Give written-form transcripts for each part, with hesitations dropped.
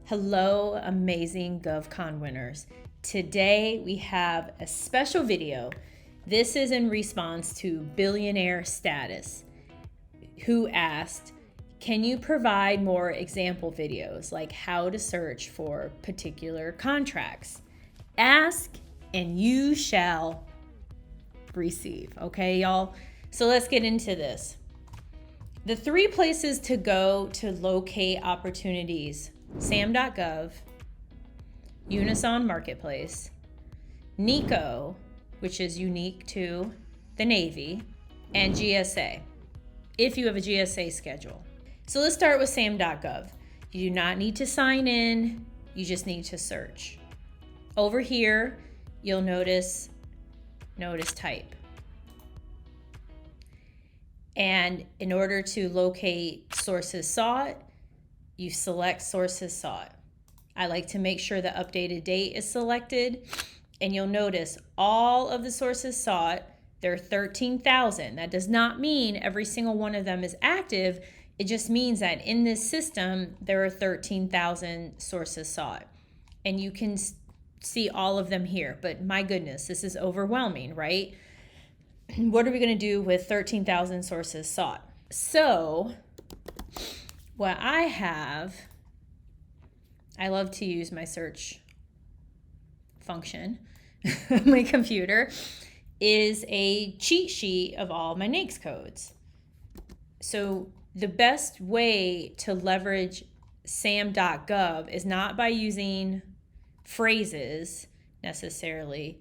Hello, amazing GovCon winners. Today we have a special video. This is in response to Billionaire Status, who asked, can you provide more example videos, like how to search for particular contracts? Ask and you shall receive. Okay, y'all? So let's get into this. The 3 places to go to locate opportunities: SAM.GOV, UNISON Marketplace, NECO, which is unique to the Navy, and GSA, if you have a GSA schedule. So let's start with SAM.GOV. You do not need to sign in, you just need to search. Over here, you'll notice type. And in order to locate sources sought, you select sources sought. I like to make sure the updated date is selected, and you'll notice all of the sources sought, there are 13,000. That does not mean every single one of them is active. It just means that in this system, there are 13,000 sources sought. And you can see all of them here, but my goodness, this is overwhelming, right? What are we going to do with 13,000 sources sought? So what I love to use my search function on my computer, is a cheat sheet of all my NAICS codes. So the best way to leverage SAM.gov is not by using phrases necessarily.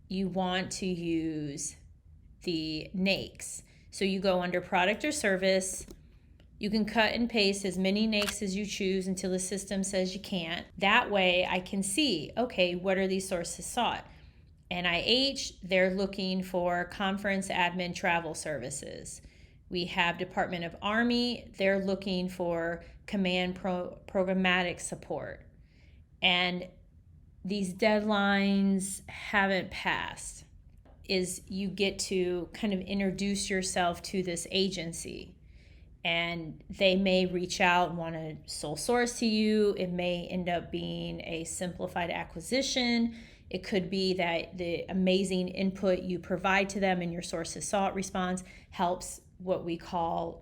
You want to use the NAICS. So you go under product or service. You can cut and paste as many NAICS as you choose until the system says you can't. That way I can see, okay, what are these sources sought? NIH, they're looking for conference admin travel services. We have Department of Army, they're looking for command programmatic support. And these deadlines haven't passed. Is you get to kind of introduce yourself to this agency, and they may reach out and want to sole source to you. It may end up being a simplified acquisition. It could be that the amazing input you provide to them in your sources sought response helps what we call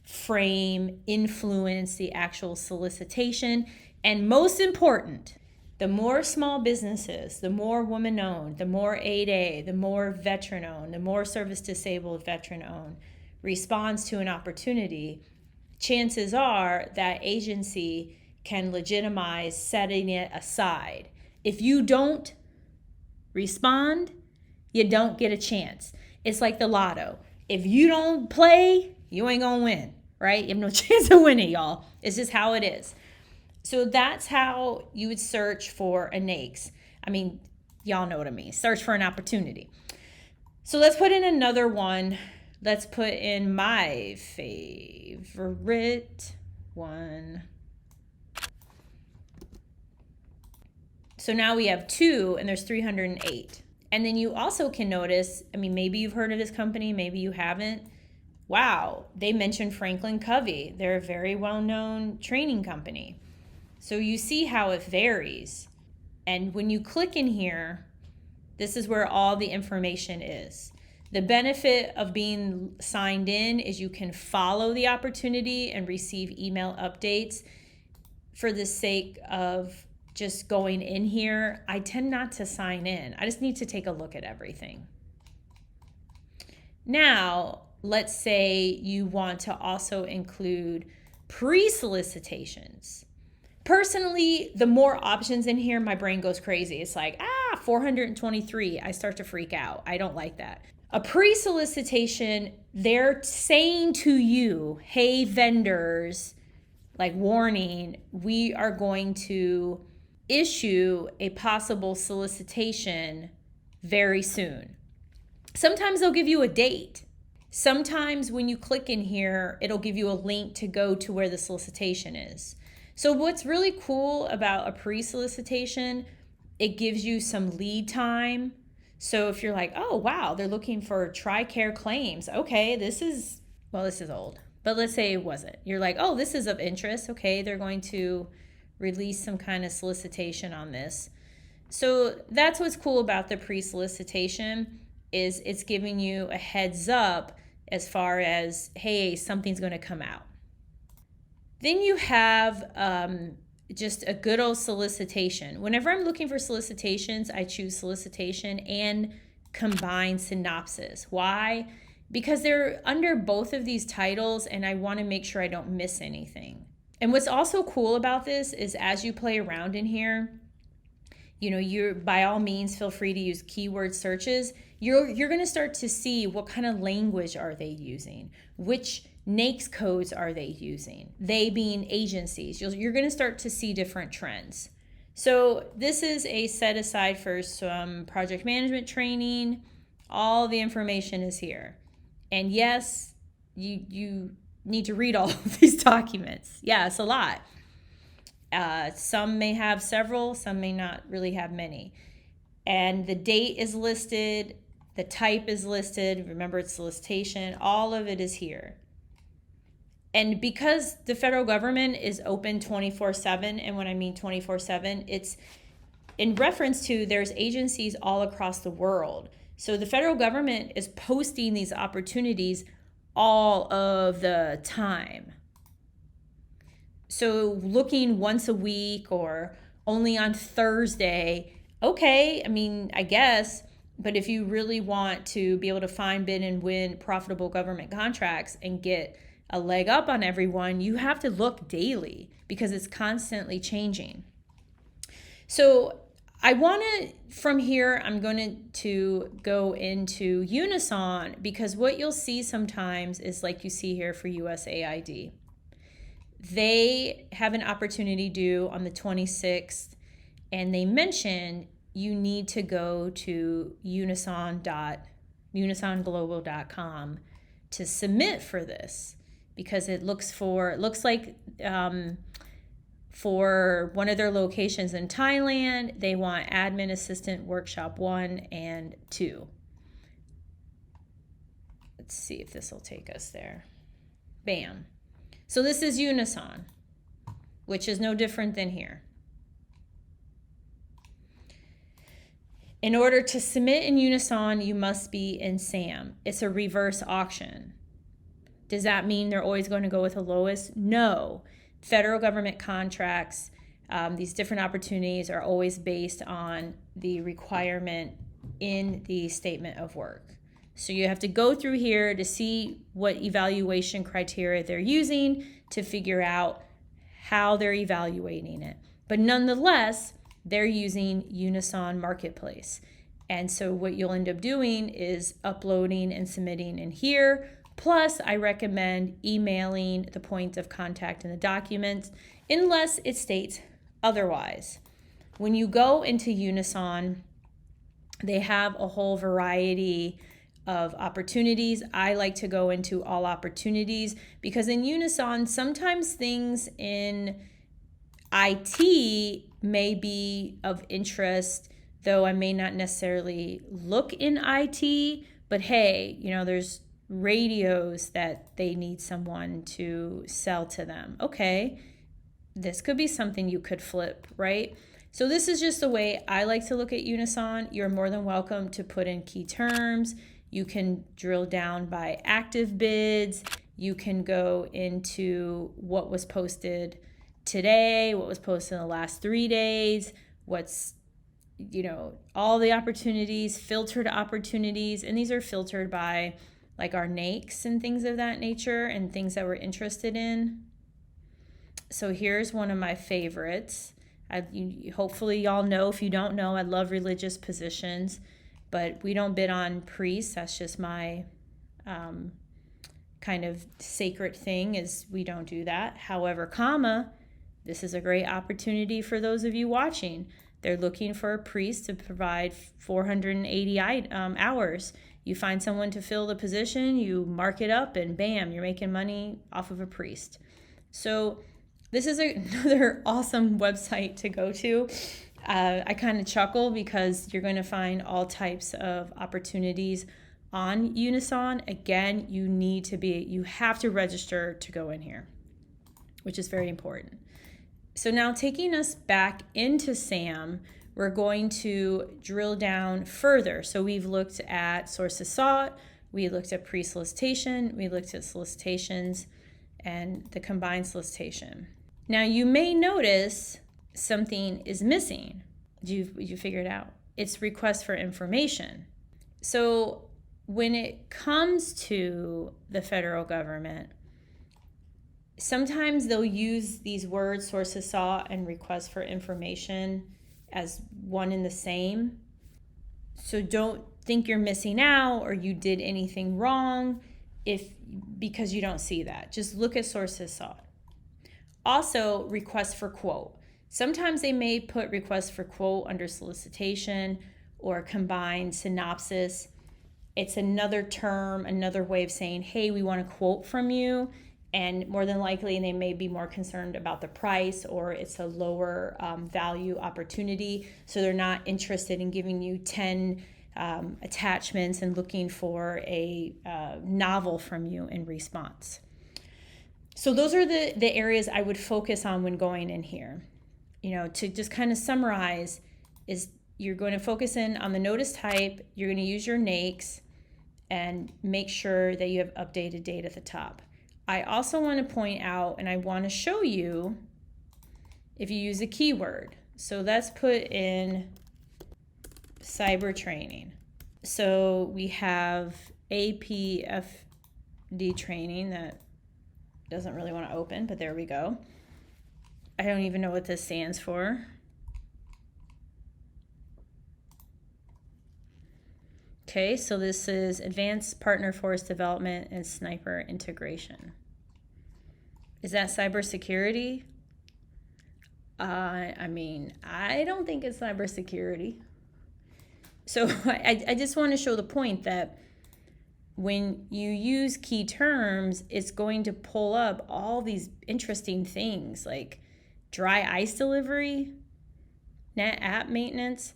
frame, influence the actual solicitation. And most important, the more small businesses, the more woman-owned, the more 8A, the more veteran-owned, the more service-disabled veteran-owned responds to an opportunity, chances are that agency can legitimize setting it aside. If you don't respond, you don't get a chance. It's like the lotto. If you don't play, you ain't gonna win, right? You have no chance of winning, y'all. It's just how it is. So that's how you would search for a NAICS. I mean, y'all know what I mean. Search for an opportunity. So let's put in another one. Let's put in my favorite one. So now we have 2 and there's 308. And then you also can notice, I mean, maybe you've heard of this company, maybe you haven't. Wow, they mentioned Franklin Covey. They're a very well-known training company. So you see how it varies. And when you click in here, this is where all the information is. The benefit of being signed in is you can follow the opportunity and receive email updates. For the sake of just going in here, I tend not to sign in. I just need to take a look at everything. Now, let's say you want to also include pre-solicitations. Personally, the more options in here, my brain goes crazy. It's like, 423. I start to freak out. I don't like that. A pre-solicitation, they're saying to you, hey, vendors, like warning, we are going to issue a possible solicitation very soon. Sometimes they'll give you a date. Sometimes when you click in here, it'll give you a link to go to where the solicitation is. So what's really cool about a pre-solicitation, it gives you some lead time. So if you're like, oh, wow, they're looking for TRICARE claims. Okay, this is old, but let's say it wasn't. You're like, oh, this is of interest. Okay, they're going to release some kind of solicitation on this. So that's what's cool about the pre-solicitation, is it's giving you a heads up as far as, hey, something's going to come out. Then you have just a good old solicitation. Whenever I'm looking for solicitations, I choose solicitation and combined synopsis. Why? Because they're under both of these titles, and I want to make sure I don't miss anything. And what's also cool about this is, as you play around in here, you're by all means feel free to use keyword searches. You're going to start to see what kind of language are they using, which NAICS codes are they using, they being agencies. You're going to start to see different trends. So this is a set aside for some project management training. All the information is here. And yes, you need to read all of these documents. Yeah, it's a lot. Some may have several, some may not really have many. And the date is listed, the type is listed. Remember, it's solicitation. All of it is here. And because the federal government is open 24/7, and when I mean 24/7, it's in reference to there's agencies all across the world. So the federal government is posting these opportunities all of the time. So looking once a week or only on Thursday, okay, I mean, I guess, but if you really want to be able to find, bid, and win profitable government contracts and get a leg up on everyone, you have to look daily because it's constantly changing. So I want to, from here, I'm going to go into UNISON, because what you'll see sometimes is like you see here for USAID. They have an opportunity due on the 26th, and they mention you need to go to unisonglobal.com to submit for this, because it looks like for one of their locations in Thailand, they want admin assistant workshop 1 and 2. Let's see if this will take us there. Bam. So this is UNISON, which is no different than here. In order to submit in UNISON, you must be in SAM. It's a reverse auction. Does that mean they're always going to go with the lowest? No. Federal government contracts, these different opportunities are always based on the requirement in the statement of work. So you have to go through here to see what evaluation criteria they're using to figure out how they're evaluating it. But nonetheless, they're using UNISON Marketplace. And so what you'll end up doing is uploading and submitting in here. Plus, I recommend emailing the point of contact in the documents unless it states otherwise. When you go into UNISON, they have a whole variety of opportunities. I like to go into all opportunities because in UNISON, sometimes things in IT may be of interest, though I may not necessarily look in IT, but hey, there's radios that they need someone to sell to them. Okay, this could be something you could flip, right? So this is just the way I like to look at UNISON. You're more than welcome to put in key terms. You can drill down by active bids. You can go into what was posted today, what was posted in the last 3 days, what's, all the opportunities, filtered opportunities. And these are filtered by like our NAICS and things of that nature and things that we're interested in. So here's one of my favorites. Hopefully y'all know. If you don't know, I love religious positions. But we don't bid on priests. That's just my kind of sacred thing, is we don't do that. However, this is a great opportunity for those of you watching. They're looking for a priest to provide 480 hours. You find someone to fill the position, you mark it up, and bam, you're making money off of a priest. So this is another awesome website to go to. I kind of chuckle because you're going to find all types of opportunities on UNISON. Again, you have to register to go in here, which is very important. So now taking us back into SAM, we're going to drill down further. So we've looked at sources sought, we looked at pre-solicitation, we looked at solicitations, and the combined solicitation. Now you may notice something is missing. Did you figure it out? It's request for information. So when it comes to the federal government, sometimes they'll use these words, sources sought and request for information, as one and the same. So don't think you're missing out or you did anything wrong because you don't see that. Just look at sources sought. Also, request for quote. Sometimes they may put request for quote under solicitation or combined synopsis. It's another term, another way of saying, hey, we want a quote from you. And more than likely, they may be more concerned about the price, or it's a lower value opportunity. So they're not interested in giving you 10 attachments and looking for a novel from you in response. So those are the areas I would focus on when going in here. To just kind of summarize, is you're going to focus in on the notice type, you're going to use your NAICS, and make sure that you have updated date at the top. I also want to point out, and I want to show you, if you use a keyword. So let's put in cyber training. So we have APFD training that doesn't really want to open, but there we go. I don't even know what this stands for. Okay, so this is Advanced Partner Force Development and Sniper Integration. Is that cybersecurity? I don't think it's cybersecurity. So I just want to show the point that when you use key terms, it's going to pull up all these interesting things like dry ice delivery, net app maintenance.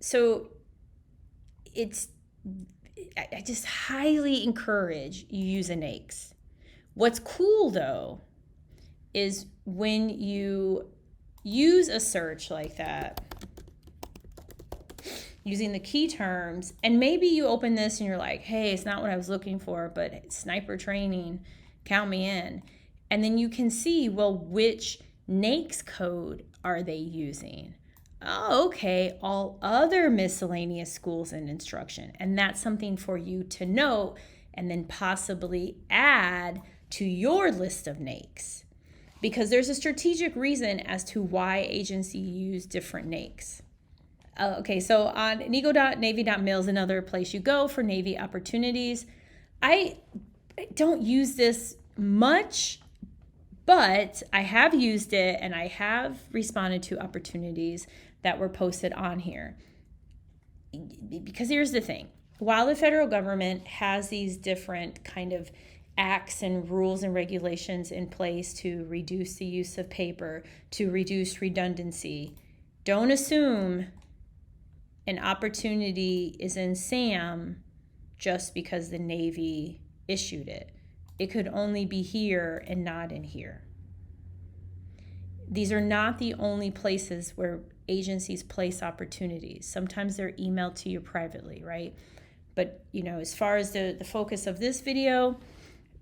So I just highly encourage you use a NAICS. What's cool though is when you use a search like that, using the key terms, and maybe you open this and you're like, hey, it's not what I was looking for, but sniper training, count me in. And then you can see, well, which NAICS code are they using? Oh, okay, all other miscellaneous schools and instruction. And that's something for you to note and then possibly add to your list of NAICS. Because there's a strategic reason as to why agencies use different NAICS. Okay, so on NECO.Navy.mil is another place you go for Navy opportunities. I don't use this much, but I have used it and I have responded to opportunities that were posted on here. Because here's the thing. While the federal government has these different kind of acts and rules and regulations in place to reduce the use of paper, to reduce redundancy, don't assume an opportunity is in SAM just because the Navy issued it. It could only be here and not in here. These are not the only places where agencies place opportunities. Sometimes they're emailed to you privately, right? But, as far as the focus of this video,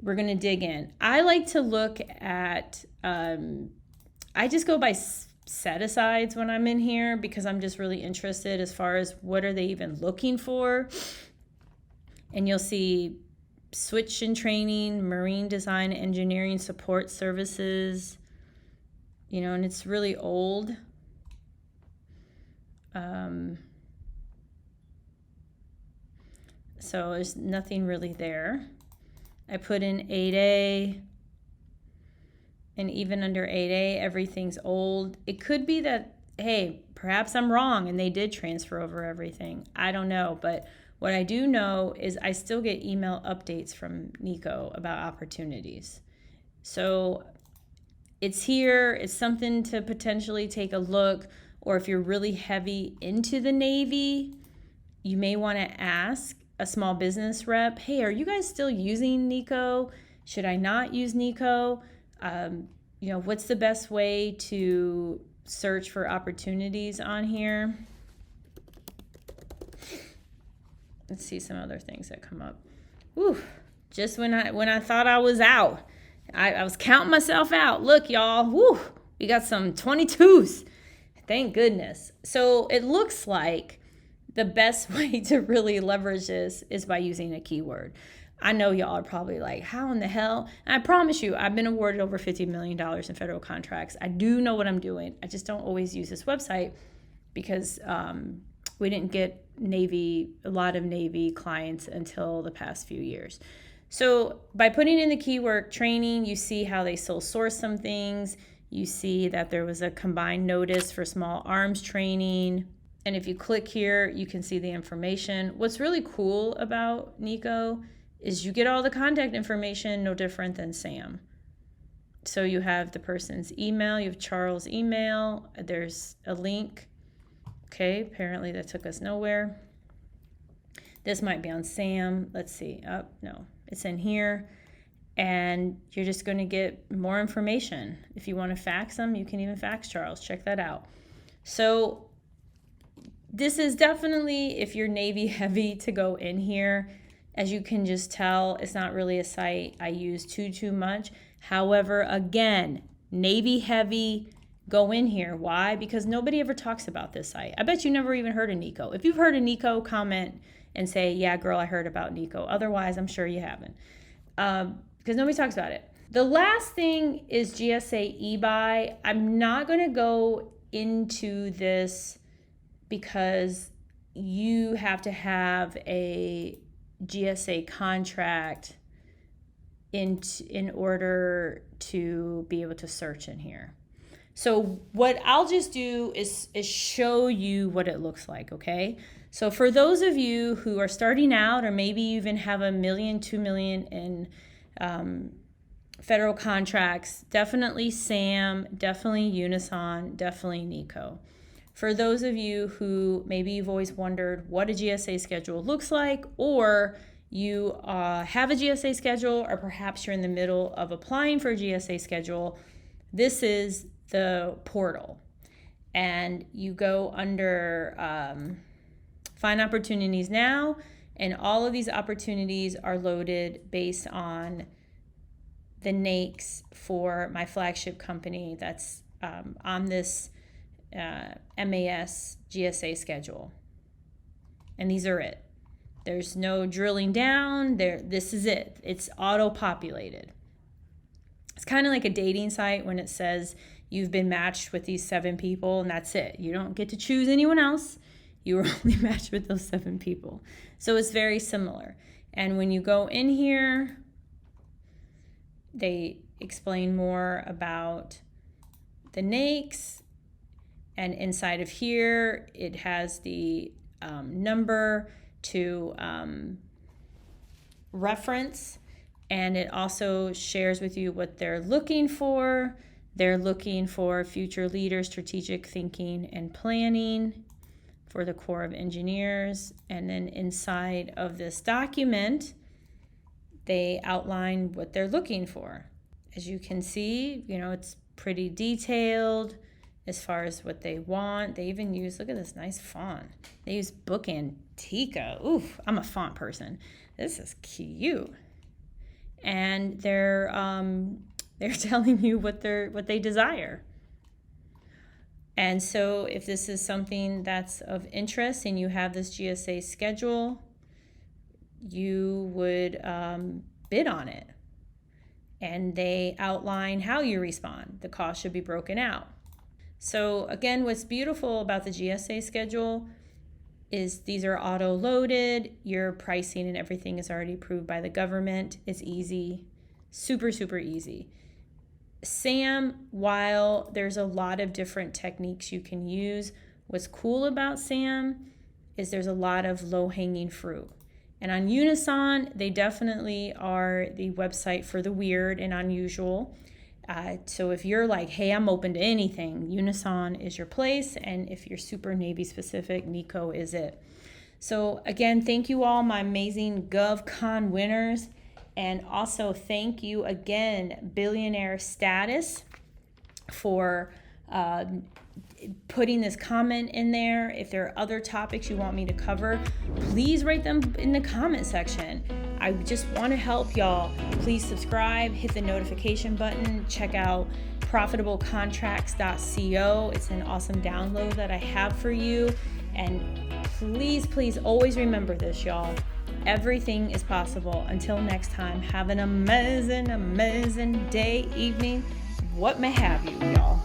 we're going to dig in. I like to look at, I just go by set-asides when I'm in here because I'm just really interested as far as what are they even looking for. And you'll see switch and training, marine design, engineering support services, and it's really old. So there's nothing really there. I put in 8A, and even under 8A, everything's old. It could be that, hey, perhaps I'm wrong and they did transfer over everything. I don't know, but what I do know is I still get email updates from NECO about opportunities. So it's here. It's something to potentially take a look. Or if you're really heavy into the Navy, you may want to ask a small business rep, hey, are you guys still using NECO? Should I not use NECO? what's the best way to search for opportunities on here? Let's see some other things that come up. Whew, just when I thought I was out, I was counting myself out. Look, y'all, whew, we got some 22s. Thank goodness. So it looks like the best way to really leverage this is by using a keyword. I know y'all are probably like, how in the hell? And I promise you, I've been awarded over $50 million in federal contracts. I do know what I'm doing. I just don't always use this website because we didn't get a lot of Navy clients until the past few years. So by putting in the keyword training, you see how they sole source some things. You see that there was a combined notice for small arms training. And if you click here, you can see the information. What's really cool about NECO is you get all the contact information, no different than SAM. So you have the person's email, you have Charles' email, there's a link. Okay, apparently that took us nowhere. This might be on SAM. Let's see. Oh, no, it's in here. And you're just going to get more information. If you want to fax them, you can even fax Charles. Check that out. So this is definitely, if you're Navy heavy, to go in here. As you can just tell, it's not really a site I use too much. However, again, Navy heavy, go in here. Why? Because nobody ever talks about this site. I bet you never even heard of NECO. If you've heard of NECO, comment and say, yeah, girl, I heard about NECO. Otherwise, I'm sure you haven't. Because nobody talks about it. The last thing is GSA e-buy. I'm not going to go into this because you have to have a GSA contract in order to be able to search in here. So what I'll just do is show you what it looks like, okay? So for those of you who are starting out, or maybe you even have $1 million, $2 million in federal contracts, definitely SAM, definitely UNISON, definitely NECO. For those of you who maybe you've always wondered what a GSA schedule looks like, or you have a GSA schedule, or perhaps you're in the middle of applying for a GSA schedule, this is the portal. And you go under Find Opportunities Now, and all of these opportunities are loaded based on the NAICS for my flagship company that's on this MAS GSA schedule. And these are it. There's no drilling down. This is it. It's auto-populated. It's kind of like a dating site when it says you've been matched with these 7 people, and that's it. You don't get to choose anyone else. You were only matched with those 7 people. So it's very similar. And when you go in here, they explain more about the NAICS. And inside of here, it has the number to reference. And it also shares with you what they're looking for. They're looking for future leaders, strategic thinking and planning for the Corps of Engineers. And then inside of this document, they outline what they're looking for. As you can see, it's pretty detailed as far as what they want. They even use, look at this nice font. They use Book Antica. Oof, I'm a font person. This is cute. And they're telling you what they desire. And so if this is something that's of interest and you have this GSA schedule, you would bid on it. And they outline how you respond. The cost should be broken out. So again, what's beautiful about the GSA schedule is these are auto-loaded. Your pricing and everything is already approved by the government. It's easy, super, super easy. SAM, while there's a lot of different techniques you can use, what's cool about SAM is there's a lot of low-hanging fruit. And on Unison, they definitely are the website for the weird and unusual. So if you're like, hey, I'm open to anything, Unison is your place. And if you're super Navy specific, NECO is it. So again, thank you all, my amazing GovCon winners. And also thank you again, Billionaire Status, for putting this comment in there. If there are other topics you want me to cover, please write them in the comment section. I just want to help y'all. Please subscribe, hit the notification button, check out profitablecontracts.co. It's an awesome download that I have for you. And please always remember this, y'all. Everything is possible. Until next time, have an amazing day, evening, what may have you, y'all.